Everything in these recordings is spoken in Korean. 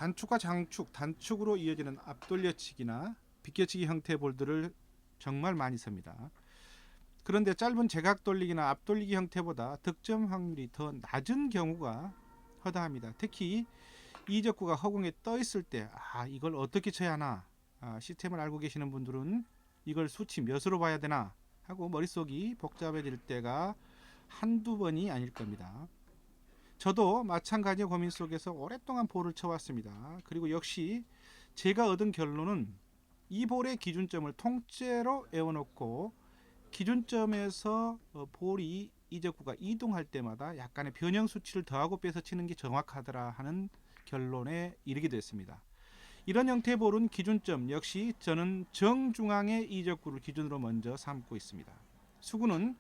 단축과 장축, 단축으로 이어지는 앞돌려치기나 비껴치기 형태의 볼들을 정말 많이 씁니다. 그런데 짧은 제각 돌리기나 앞돌리기 형태보다 득점 확률이 더 낮은 경우가 허다합니다. 특히 이적구가 허공에 떠 있을 때 이걸 어떻게 쳐야 하나, 시스템을 알고 계시는 분들은 이걸 수치 몇으로 봐야 되나 하고 머릿속이 복잡해질 때가 한두 번이 아닐 겁니다. 저도 마찬가지의 고민 속에서 오랫동안 볼을 쳐왔습니다. 그리고 역시 제가 얻은 결론은 이 볼의 기준점을 통째로 에워놓고 기준점에서 볼이 이적구가 이동할 때마다 약간의 변형 수치를 더하고 빼서 치는 게 정확하더라 하는 결론에 이르게 됐습니다. 이런 형태의 볼은 기준점 역시 저는 정중앙의 이적구를 기준으로 먼저 삼고 있습니다. 수구는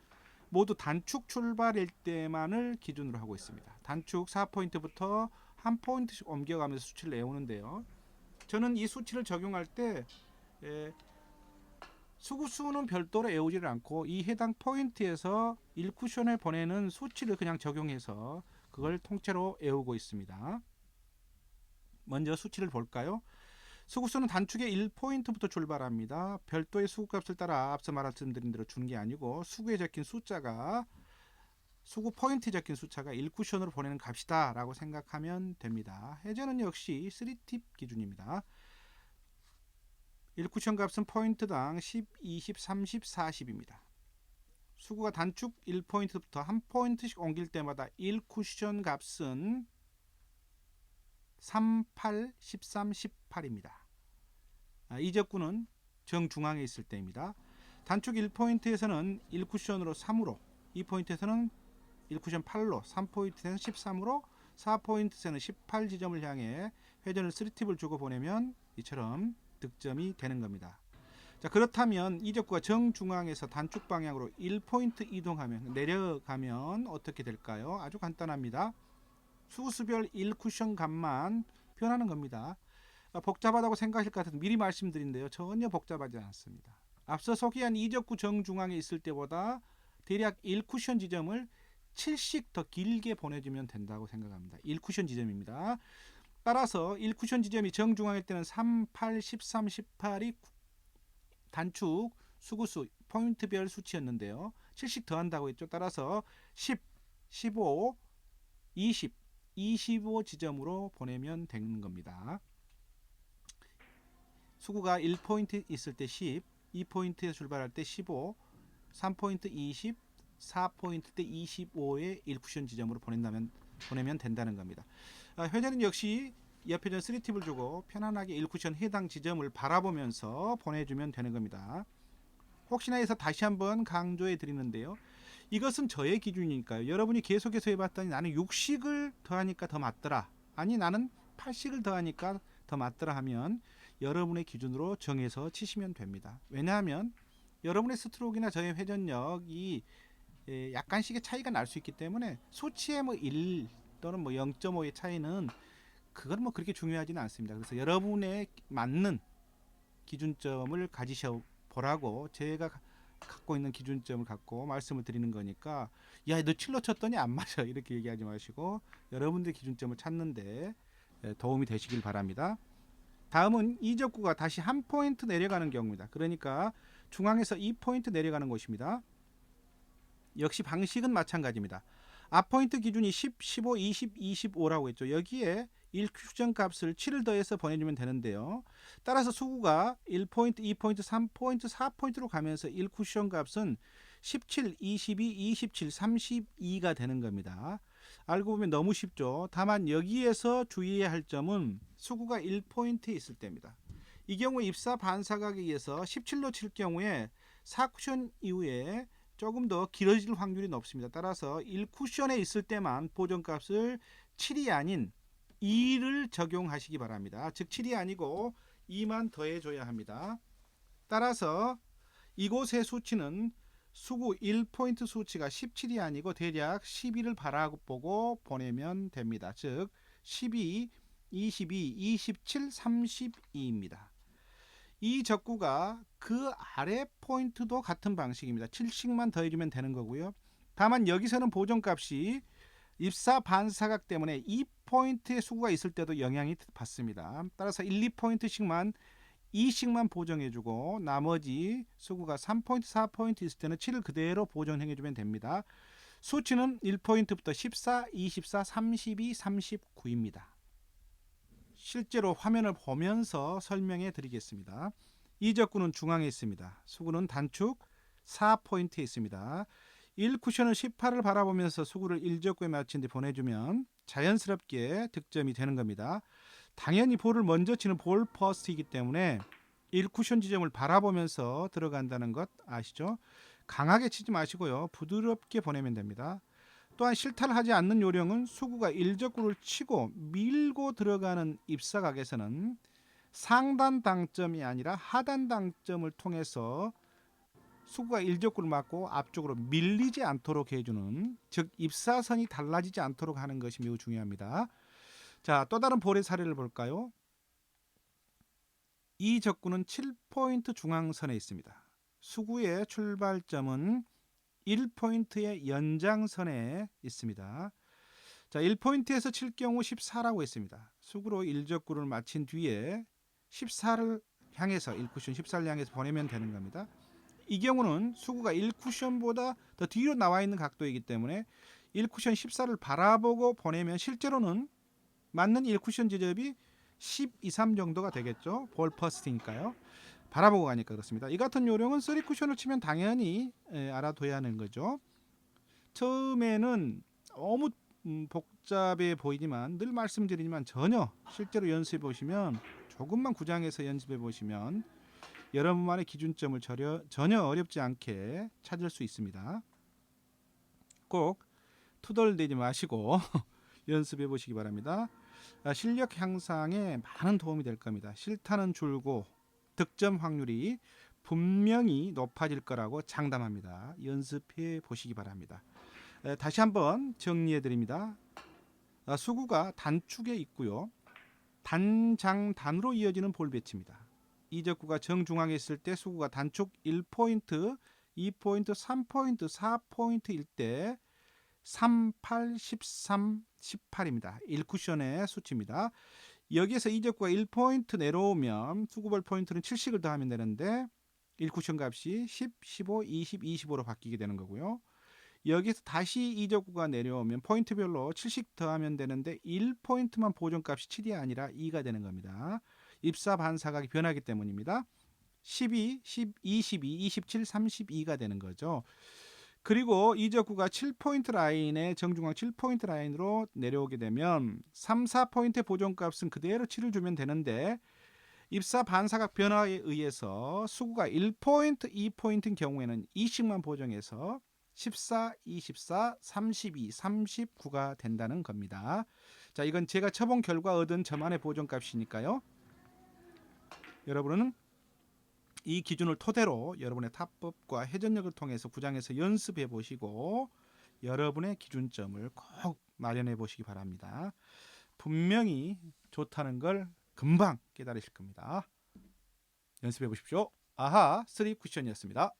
모두 단축 출발일 때만을 기준으로 하고 있습니다. 단축 4포인트부터 한 포인트씩 옮겨가면서 수치를 내오는데요. 저는 이 수치를 적용할 때 수구수는 별도로 외우지를 않고 이 해당 포인트에서 1쿠션에 보내는 수치를 그냥 적용해서 그걸 통째로 외우고 있습니다. 먼저 수치를 볼까요? 수구수는 단축의 1포인트부터 출발합니다. 별도의 수구값을 따라 앞서 말씀드린 대로 주는 게 아니고 수구에 적힌 숫자가 수구 포인트에 적힌 숫자가 1쿠션으로 보내는 값이다 라고 생각하면 됩니다. 해저는 역시 3팁 기준입니다. 1쿠션 값은 포인트당 10, 20, 30, 40입니다. 수구가 단축 1포인트부터 한 포인트씩 옮길 때마다 1쿠션 값은 3, 8, 13, 18입니다. 이적구는 정중앙에 있을 때입니다. 단축 1포인트에서는 1쿠션으로 3으로, 2포인트에서는 1쿠션 8로, 3포인트에서는 13으로, 4포인트에서는 18 지점을 향해 회전을 3팁을 주고 보내면 이처럼 득점이 되는 겁니다. 자, 그렇다면 이적구가 정중앙에서 단축 방향으로 1포인트 이동하면 내려가면 어떻게 될까요? 아주 간단합니다. 수수별 1쿠션 값만 변하는 겁니다. 복잡하다고 생각하실 것 같아서 미리 말씀드린데요. 전혀 복잡하지 않습니다. 앞서 소개한 이적구 정중앙에 있을 때보다 대략 1쿠션 지점을 7씩 더 길게 보내주면 된다고 생각합니다. 1쿠션 지점입니다. 따라서 1쿠션 지점이 정중앙일 때는 3, 8, 13, 18이 단축 수구수 포인트별 수치였는데요. 7씩 더한다고 했죠. 따라서 10, 15, 20, 25 지점으로 보내면 되는 겁니다. 수구가 1포인트 있을 때 10, 2포인트에서 출발할 때 15, 3포인트 20, 4포인트 때 25의 1쿠션 지점으로 보내면 된다는 겁니다. 회전은 역시 옆회전 3팁을 주고 편안하게 1쿠션 해당 지점을 바라보면서 보내주면 되는 겁니다. 혹시나 해서 다시 한번 강조해 드리는데요. 이것은 저의 기준이니까요. 여러분이 계속해서 해봤더니 나는 6식을 더하니까 더 맞더라. 아니 나는 8식을 더하니까 더 맞더라 하면 여러분의 기준으로 정해서 치시면 됩니다. 왜냐하면 여러분의 스트로크나 저의 회전력이 약간씩의 차이가 날 수 있기 때문에 수치의 1 또는 0.5의 차이는 그건 그렇게 중요하지는 않습니다. 그래서 여러분의 맞는 기준점을 가지셔 보라고 제가 갖고 있는 기준점을 갖고 말씀을 드리는 거니까 야 너 7로 쳤더니 안 맞아 이렇게 얘기하지 마시고 여러분들의 기준점을 찾는데 도움이 되시길 바랍니다. 다음은 이적구가 다시 한 포인트 내려가는 경우입니다. 그러니까 중앙에서 2포인트 내려가는 곳입니다. 역시 방식은 마찬가지입니다. 앞포인트 기준이 10, 15, 20, 25라고 했죠. 여기에 1쿠션 값을 7을 더해서 보내주면 되는데요. 따라서 수구가 1포인트, 2포인트, 3포인트, 4포인트로 가면서 1쿠션 값은 17, 22, 27, 32가 되는 겁니다. 알고 보면 너무 쉽죠. 다만 여기에서 주의해야 할 점은 수구가 1포인트에 있을 때입니다. 이 경우 입사 반사각에 의해서 17로 칠 경우에 4쿠션 이후에 조금 더 길어질 확률이 높습니다. 따라서 1쿠션에 있을 때만 보정값을 7이 아닌 2를 적용하시기 바랍니다. 즉 7이 아니고 2만 더해줘야 합니다. 따라서 이곳의 수치는 수구 1포인트 수치가 17이 아니고 대략 12를 바라보고 보내면 됩니다. 즉 12, 22, 27, 32입니다. 이 적구가 그 아래 포인트도 같은 방식입니다. 7씩만 더해주면 되는 거고요. 다만 여기서는 보정값이 입사 반사각 때문에 2포인트의 수구가 있을 때도 영향이 받습니다. 따라서 1, 2포인트씩만 2씩만 보정해주고 나머지 수구가 3포인트, 4포인트 있을 때는 7을 그대로 보정해주면 됩니다. 수치는 1포인트부터 14, 24, 32, 39입니다. 실제로 화면을 보면서 설명해 드리겠습니다. 이적구는 중앙에 있습니다. 수구는 단축 4포인트에 있습니다. 1쿠션은 18을 바라보면서 수구를 1적구에 맞춘 뒤 보내주면 자연스럽게 득점이 되는 겁니다. 당연히 볼을 먼저 치는 볼 퍼스트이기 때문에 1쿠션 지점을 바라보면서 들어간다는 것 아시죠? 강하게 치지 마시고요. 부드럽게 보내면 됩니다. 또한 실타를 하지 않는 요령은 수구가 1적구를 치고 밀고 들어가는 입사각에서는 상단 당점이 아니라 하단 당점을 통해서 수구가 1적구를 맞고 앞쪽으로 밀리지 않도록 해주는, 즉 입사선이 달라지지 않도록 하는 것이 매우 중요합니다. 자, 또 다른 볼의 사례를 볼까요? 이 적구는 7포인트 중앙선에 있습니다. 수구의 출발점은 1포인트의 연장선에 있습니다. 자, 1포인트에서 칠 경우 14라고 했습니다. 수구로 1적구를 마친 뒤에 14를 향해서 1쿠션 14를 향해서 보내면 되는 겁니다. 이 경우는 수구가 1쿠션보다 더 뒤로 나와 있는 각도이기 때문에 1쿠션 14를 바라보고 보내면 실제로는 맞는 1쿠션 지점이 12, 3 정도가 되겠죠. 볼 퍼스트니까요. 바라보고 가니까 그렇습니다. 이 같은 요령은 3쿠션을 치면 당연히 알아둬야 하는 거죠. 처음에는 너무 복잡해 보이지만 늘 말씀드리지만 전혀 실제로 연습해 보시면, 조금만 구장해서 연습해 보시면 여러분만의 기준점을 전혀 어렵지 않게 찾을 수 있습니다. 꼭 투덜대지 마시고 연습해 보시기 바랍니다. 실력 향상에 많은 도움이 될 겁니다. 실타는 줄고 득점 확률이 분명히 높아질 거라고 장담합니다. 연습해 보시기 바랍니다. 다시 한번 정리해 드립니다. 수구가 단축에 있고요. 단장단으로 이어지는 볼 배치입니다. 이 적구가 정중앙에 있을 때 수구가 단축 1포인트, 2포인트, 3포인트, 4포인트일 때 3, 8, 13, 18입니다. 1쿠션의 수치입니다. 여기에서 이 적구가 1포인트 내려오면 수구볼 포인트는 7씩을 더하면 되는데 1쿠션 값이 10, 15, 20, 25로 바뀌게 되는 거고요. 여기서 다시 이 적구가 내려오면 포인트별로 7씩 더하면 되는데 1포인트만 보존값이 7이 아니라 2가 되는 겁니다. 입사 반사각이 변하기 때문입니다. 12, 10, 22, 27, 32가 되는 거죠. 그리고 이 적구가 7포인트 라인에 정중앙 7포인트 라인으로 내려오게 되면 3, 4포인트 보존값은 그대로 7을 주면 되는데 입사 반사각 변화에 의해서 수구가 1포인트, 2포인트인 경우에는 2씩만 보정해서 14, 24, 32, 39가 된다는 겁니다. 자, 이건 제가 쳐본 결과 얻은 저만의 보존값이니까요. 여러분은 이 기준을 토대로 여러분의 타법과 회전력을 통해서 구장에서 연습해 보시고 여러분의 기준점을 꼭 마련해 보시기 바랍니다. 분명히 좋다는 걸 금방 깨달으실 겁니다. 연습해 보십시오. 아하 3쿠션이었습니다.